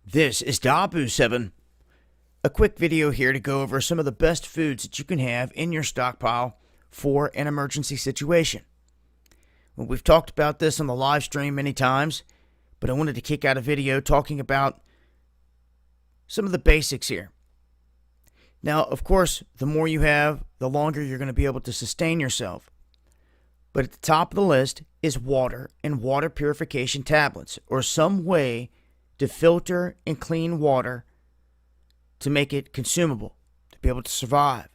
This is Dabu7. A quick video here to go over some of the best foods that you can have in your stockpile for an emergency situation. Well, we've talked about this on the live stream many times, but I wanted to kick out a video talking about some of the basics here. Now, of course, the more you have, the longer you're going to be able to sustain yourself. But at the top of the list is water and water purification tablets, or some way to filter and clean water to make it consumable, to be able to survive.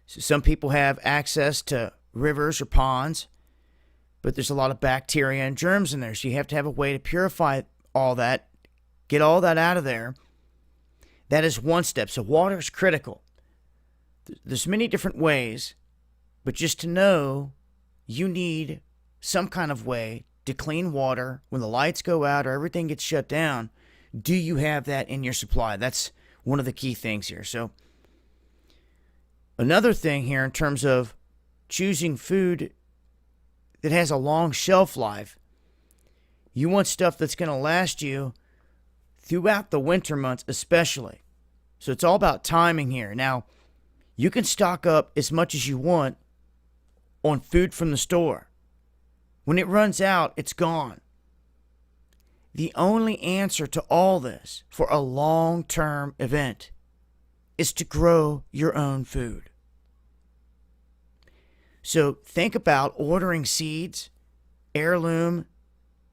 So some people have access to rivers or ponds, but there's a lot of bacteria and germs in there, so you have to have a way to purify all that, get all that out of there. That is one step. So water is critical. There's many different ways, but just to know you need some kind of way to clean water when the lights go out or everything gets shut down. Do you have that in your supply? That's one of the key things here. So another thing here in terms of choosing food that has a long shelf life, you want stuff that's going to last you throughout the winter months especially. So it's all about timing here. Now, you can stock up as much as you want on food from the store. When it runs out, it's gone. The only answer to all this for a long-term event is to grow your own food. So think about ordering seeds, heirloom,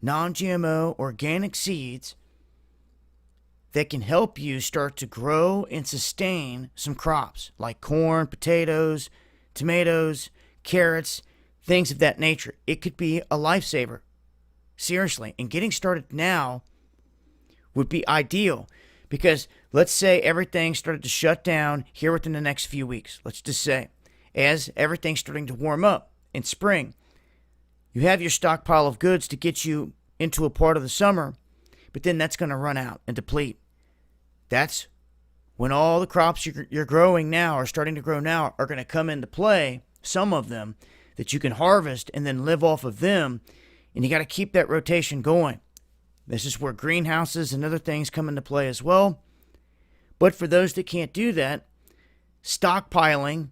non-GMO, organic seeds that can help you start to grow and sustain some crops like corn, potatoes, tomatoes, carrots, things of that nature. It could be a lifesaver. Seriously. And getting started now would be ideal, because let's say everything started to shut down here within the next few weeks. Let's just say, as everything's starting to warm up in spring, you have your stockpile of goods to get you into a part of the summer, but then that's going to run out and deplete. That's when all the crops you're growing now, or starting to grow now, are going to come into play, some of them, that you can harvest and then live off of them. And you got to keep that rotation going. This is where greenhouses and other things come into play as well. But for those that can't do that, stockpiling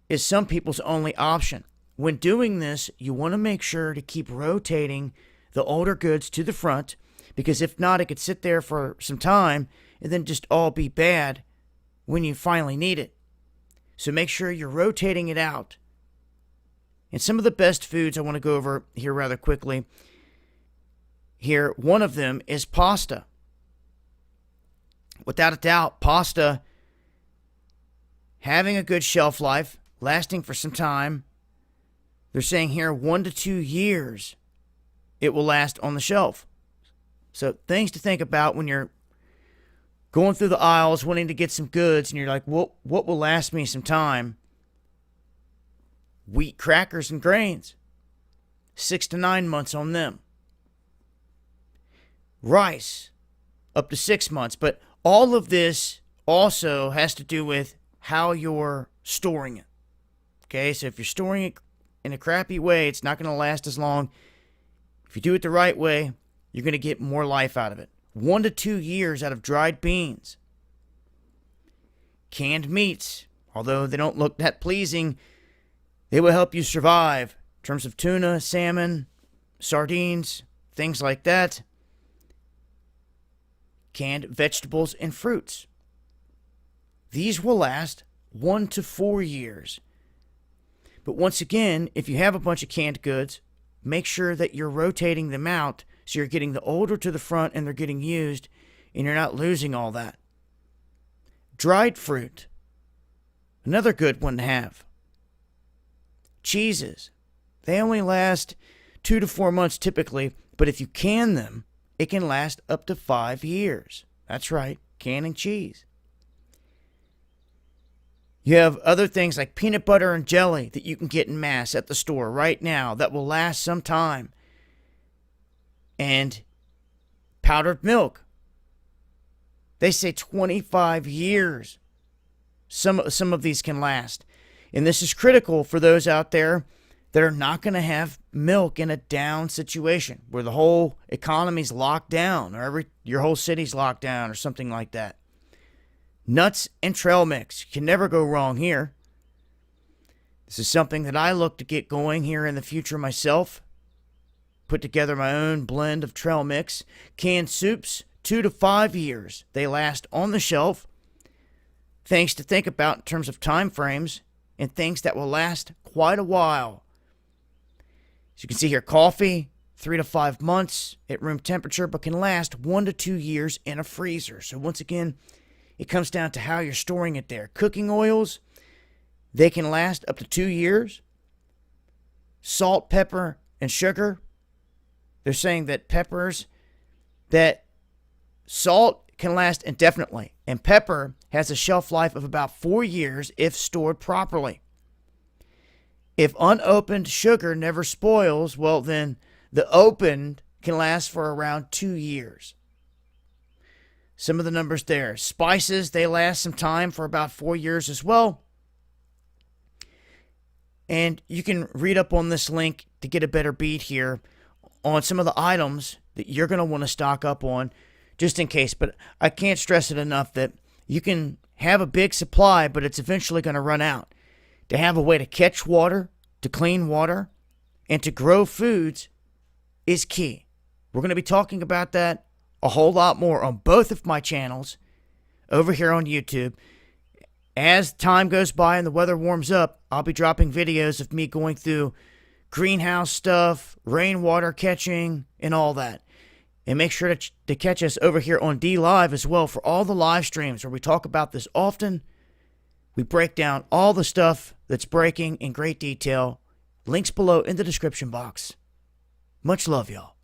is some people's only option. When doing this, you want to make sure to keep rotating the older goods to the front, because if not, it could sit there for some time and then just all be bad when you finally need it. So make sure you're rotating it out. And some of the best foods I want to go over here rather quickly. Here, one of them is pasta. Without a doubt, pasta having a good shelf life, lasting for some time. They're saying here 1 to 2 years it will last on the shelf. So things to think about when you're going through the aisles wanting to get some goods and you're like, what will last me some time? Wheat, crackers, and grains. 6 to 9 months on them. Rice, up to 6 months. But all of this also has to do with how you're storing it. Okay, so if you're storing it in a crappy way, it's not going to last as long. If you do it the right way, you're going to get more life out of it. 1 to 2 years out of dried beans. Canned meats, although they don't look that pleasing, they will help you survive in terms of tuna, salmon, sardines, things like that. Canned vegetables and fruits. These will last 1 to 4 years. But once again, if you have a bunch of canned goods, make sure that you're rotating them out so you're getting the older to the front and they're getting used and you're not losing all that. Dried fruit. Another good one to have. Cheeses. They only last 2 to 4 months typically, but if you can them, it can last up to 5 years. That's right, canning cheese. You have other things like peanut butter and jelly that you can get en masse at the store right now that will last some time. And powdered milk. They say 25 years. Some of these can last. And this is critical for those out there that are not going to have milk in a down situation where the whole economy's locked down or your whole city's locked down or something like that. Nuts and trail mix. You can never go wrong here. This is something that I look to get going here in the future myself. Put together my own blend of trail mix. Canned soups, 2 to 5 years. They last on the shelf. Things to think about in terms of time frames and things that will last quite a while. As you can see here, coffee, 3 to 5 months at room temperature, but can last 1 to 2 years in a freezer. So once again, it comes down to how you're storing it there. Cooking oils, they can last up to 2 years. Salt, pepper, and sugar. They're saying that salt can last indefinitely, and pepper has a shelf life of about 4 years if stored properly. If unopened sugar never spoils, well then the opened can last for around 2 years. Some of the numbers there. Spices, they last some time for about 4 years as well. And you can read up on this link to get a better beat here on some of the items that you're going to want to stock up on just in case. But I can't stress it enough that you can have a big supply, but it's eventually going to run out. To have a way to catch water, to clean water, and to grow foods is key. We're going to be talking about that a whole lot more on both of my channels over here on YouTube. As time goes by and the weather warms up, I'll be dropping videos of me going through greenhouse stuff, rainwater catching, and all that. And make sure to catch us over here on D Live as well for all the live streams where we talk about this often. We break down all the stuff that's breaking in great detail. Links below in the description box. Much love, y'all.